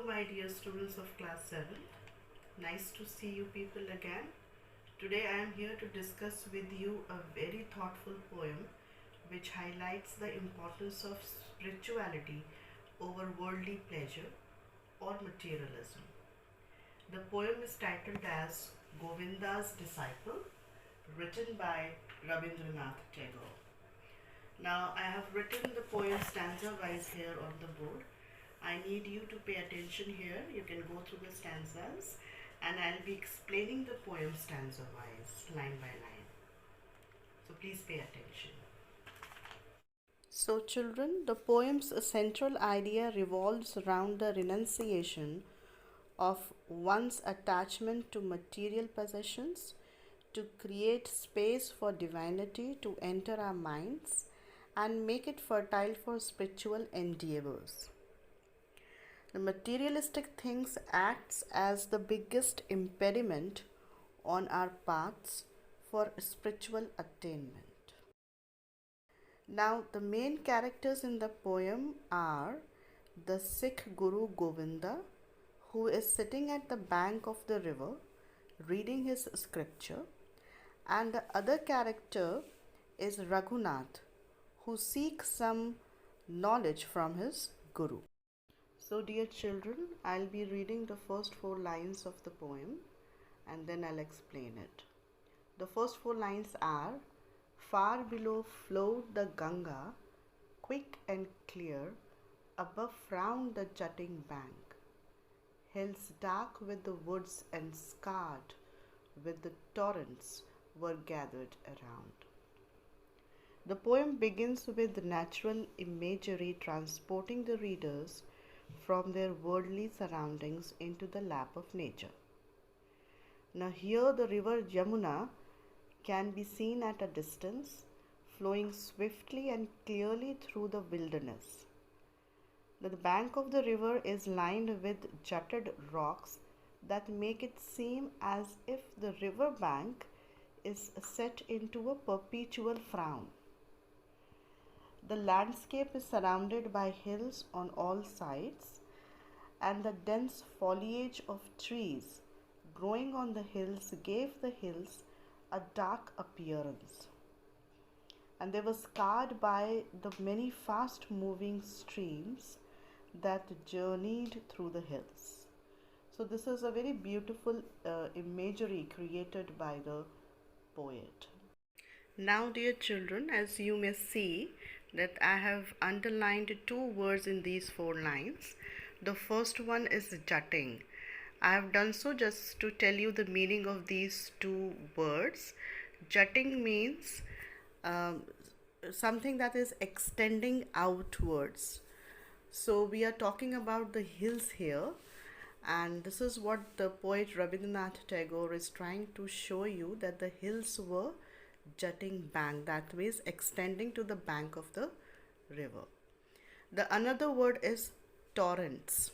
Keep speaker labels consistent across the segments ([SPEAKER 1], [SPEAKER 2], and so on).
[SPEAKER 1] my dear students of class 7th. Nice to see you people again. Today I am here to discuss with you a very thoughtful poem which highlights the importance of spirituality over worldly pleasure or materialism. The poem is titled as Govinda's Disciple, written by Rabindranath Tagore. Now I have written the poem stanza wise here on the board. I need you to pay attention here. You can go through the stanzas and I'll be explaining the poem stanza wise, line by line. So please pay attention. So children, the poem's central idea revolves around the renunciation of one's attachment to material possessions to create space for divinity to enter our minds and make it fertile for spiritual endeavors. The materialistic things acts as the biggest impediment on our paths for spiritual attainment. Now, the main characters in the poem are the Sikh Guru Govinda, who is sitting at the bank of the river reading his scripture, and the other character is Raghunath, who seeks some knowledge from his Guru. So dear children, I'll be reading the first 4 lines of the poem and then I'll explain it. The first 4 lines are: far below flowed the Ganga, quick and clear, above frowned the jutting bank. Hills dark with the woods and scarred with the torrents were gathered around. The poem begins with natural imagery transporting the readers from their worldly surroundings into the lap of nature. Now here the river Yamuna can be seen at a distance, flowing swiftly and clearly through the wilderness. The bank of the river is lined with jutted rocks that make it seem as if the river bank is set into a perpetual frown. The landscape is surrounded by hills on all sides, and the dense foliage of trees growing on the hills gave the hills a dark appearance. And they were scarred by the many fast moving streams that journeyed through the hills. So this is a very beautiful imagery created by the poet. Now dear children, as you may see that I have underlined 2 words in these 4 lines. The first one is jutting. I have done so just to tell you the meaning of these 2 words. Jutting means something that is extending outwards. So we are talking about the hills here, and this is what the poet Rabindranath Tagore is trying to show you, that the hills were jutting bank, that means extending to the bank of the river. The another word is torrents.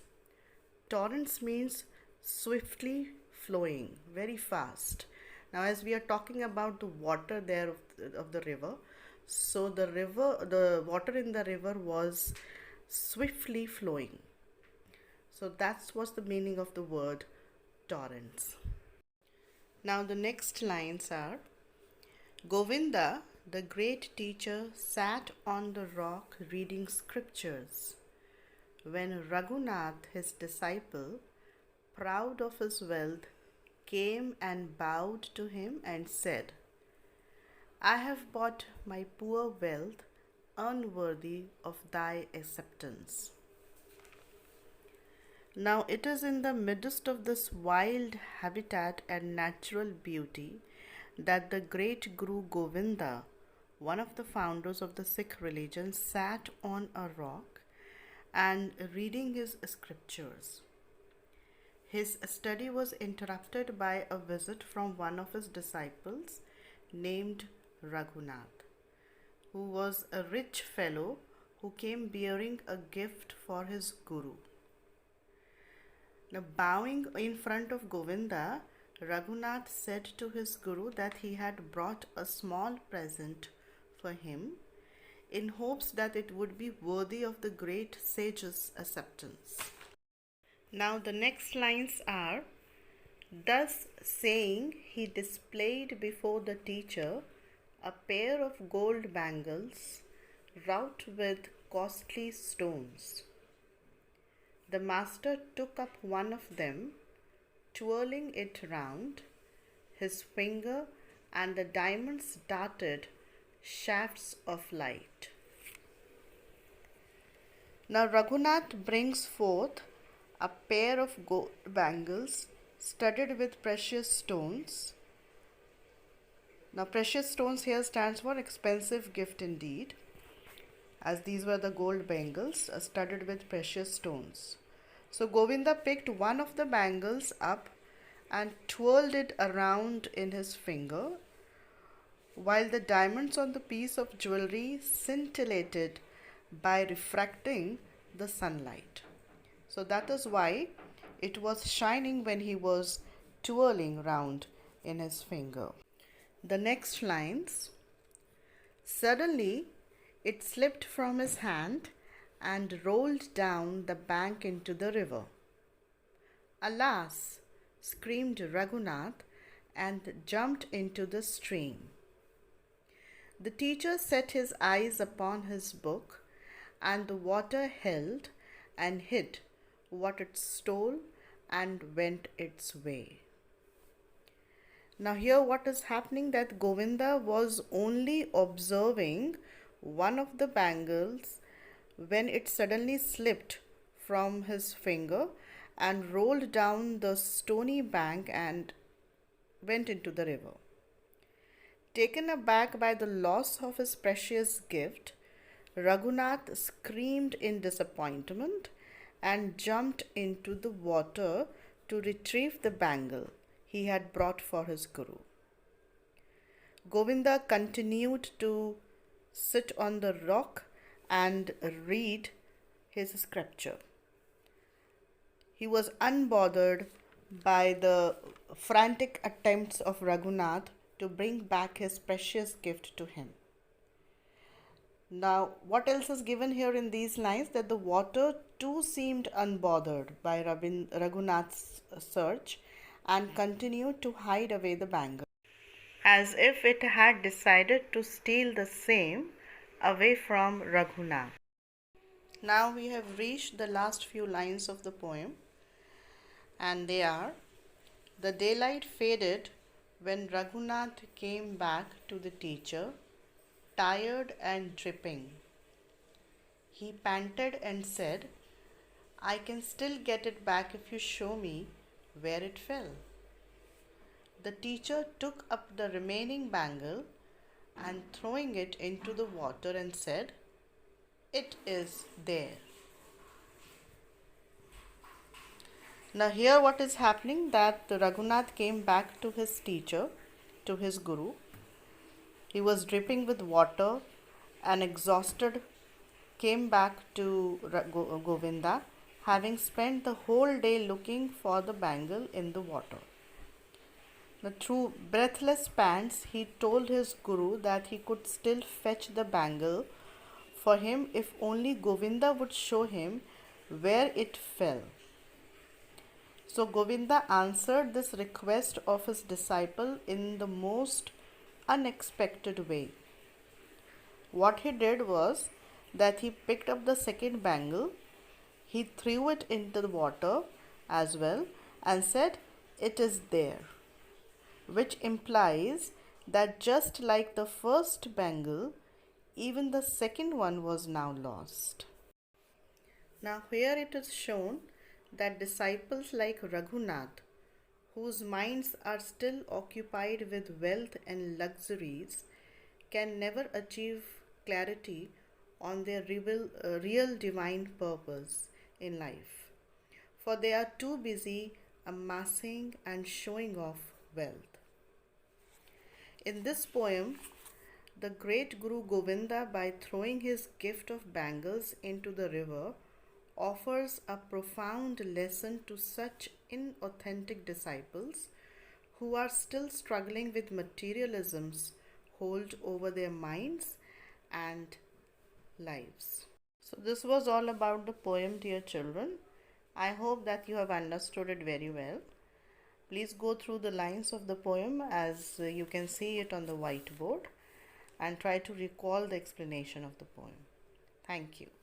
[SPEAKER 1] Torrents means swiftly flowing, very fast. Now as we are talking about the water there of the river, so the water in the river was swiftly flowing. So that was the meaning of the word torrents. Now the next lines are: Govinda, the great teacher, sat on the rock reading scriptures, when Raghunath, his disciple, proud of his wealth, came and bowed to him and said, I have bought my poor wealth, unworthy of thy acceptance. Now it is in the midst of this wild habitat and natural beauty that the great Guru Govinda, one of the founders of the Sikh religion, sat on a rock and reading his scriptures. His study was interrupted by a visit from one of his disciples named Raghunath, who was a rich fellow who came bearing a gift for his Guru. Now, bowing in front of Govinda, Raghunath said to his Guru that he had brought a small present for him in hopes that it would be worthy of the great sage's acceptance. Now the next lines are, thus saying, he displayed before the teacher a pair of gold bangles wrought with costly stones. The master took up one of them, twirling it round his finger, and the diamonds darted shafts of light. Now Raghunath brings forth a pair of gold bangles studded with precious stones. Now precious stones here stands for expensive gift indeed, as these were the gold bangles studded with precious stones. So Govinda picked one of the bangles up and twirled it around in his finger, while the diamonds on the piece of jewelry scintillated by refracting the sunlight. So that is why it was shining when he was twirling round in his finger. The next lines, suddenly it slipped from his hand and rolled down the bank into the river. Alas! Screamed Raghunath and jumped into the stream. The teacher set his eyes upon his book, and the water held and hid what it stole and went its way. Now here what is happening, that Govinda was only observing one of the bangles when it suddenly slipped from his finger and rolled down the stony bank and went into the river. Taken aback by the loss of his precious gift, Raghunath screamed in disappointment and jumped into the water to retrieve the bangle he had brought for his guru. Govinda continued to sit on the rock and read his scripture. He was unbothered by the frantic attempts of Raghunath to bring back his precious gift to him. Now, what else is given here in these lines? That the water too seemed unbothered by Raghunath's search and continued to hide away the bangle, as if it had decided to steal the same away from Raghunath. Now we have reached the last few lines of the poem, and they are, the daylight faded when Raghunath came back to the teacher, tired and dripping. He panted and said, I can still get it back if you show me where it fell. The teacher took up the remaining bangle and throwing it into the water and said, it is there. Now here what is happening, that Raghunath came back to his teacher, to his guru. He was dripping with water and exhausted, came back to Govinda, having spent the whole day looking for the bangle in the water. Now, through breathless pants, he told his guru that he could still fetch the bangle for him if only Govinda would show him where it fell. So Govinda answered this request of his disciple in the most unexpected way. What he did was that he picked up the second bangle, he threw it into the water as well and said, it is there, which implies that just like the first bangle, even the second one was now lost. Now here it is shown that disciples like Raghunath, whose minds are still occupied with wealth and luxuries, can never achieve clarity on their real divine purpose in life, for they are too busy amassing and showing off wealth. In this poem, the great Guru Govinda, by throwing his gift of bangles into the river, offers a profound lesson to such inauthentic disciples who are still struggling with materialism's hold over their minds and lives. So this was all about the poem, dear children. I hope that you have understood it very well. Please go through the lines of the poem as you can see it on the whiteboard and try to recall the explanation of the poem. Thank you.